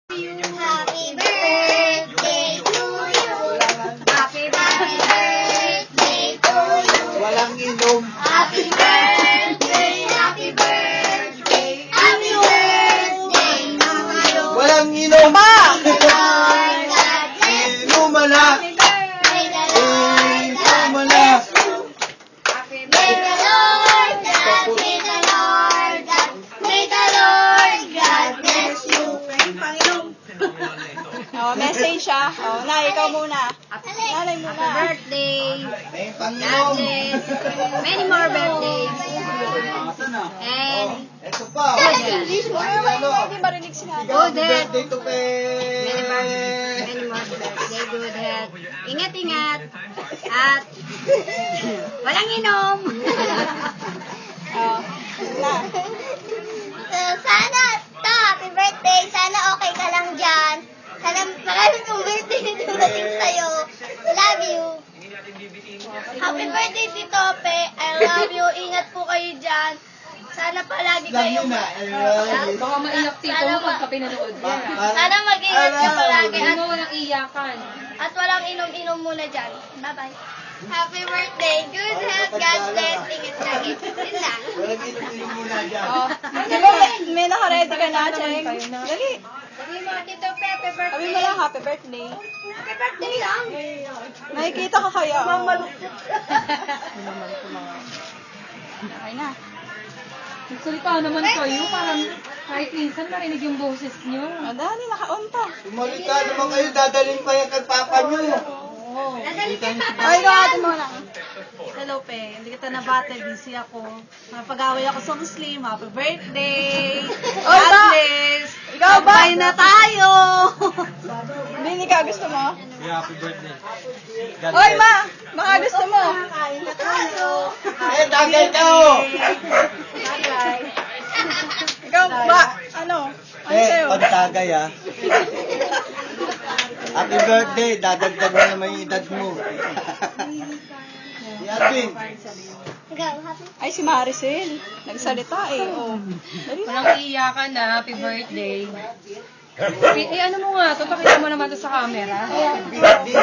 Happy birthday to you. Happy birthday to you. Walang inom. Happy birthday, happy birthday, happy birthday to you. Walang inom. Lord, God bless you. Inuman na. May the Lord Inuman God na. bless you. May the Lord God, may the Lord God, may the Lord God bless you. Oh, message siya. Oh, Nay, ikaw muna. Nanay muna. Happy birthday. May God panginom. bless. Many more birthdays. Asan na? And Ito pa. English mo. Hindi marinig si Nanay. Ikaw, happy birthday to many more birthday. Good health. Ingat-ingat. At walang inom. Oh, na. Sana happy birthday. Sana okay ka lang dyan. Sana maraming kong birthday na dumating sa'yo. Love you. Happy birthday, Tito Pe. I love you. Ingat po kayo dyan. Sana palagi Lang kayong... yun na. Ayun. Baka maiyak tito mo pagka pinanood yan. Sana mag-ingat ka palagi. Hindi mo walang iyakan. At walang inom-inom muna dyan. Bye-bye. Happy birthday. Good health. God bless. Ingat lagi. Yun lang. Walang inom muna dyan. Oh, di ba may naka-ready ka na, Cheng? Dali. Sabi mo, Tito Pe, happy Sabi birthday. mo lang, happy birthday. Happy birthday lang. Nakikita ka kaya? Mamalukot. Okay na. Nagsalita naman kayo, parang kahit minsan marinig yung boses nyo. Oh, dali, naka-on pa. Sumalita naman kayo. Dadalhin pa yan kay papa nyo. Nadali ka pa. Oh, ikaw ate muna. Hello, Pe. Hindi kita nabate. Busy ako. Napag-away ako sa Muslim. Happy birthday! Oy, God ba? bless! Ikaw ba? Kampay na tayo! Hindi ka gusto mo? Happy birthday. Oy, ma! Baka gusto mo. Eh, tagay ka oh. Ikaw ba? Ano? Ano Eh, sa'yo? pagtagay ah. Happy birthday. Dadagdag mo naman yung edad mo. Yabing. Ikaw, happy Ay, si Maricel. Nagsalita eh. Oh. Dali na. Walang iyakan na, happy birthday. Eh ano mo nga to, pakita mo naman to sa camera. Happy birthday.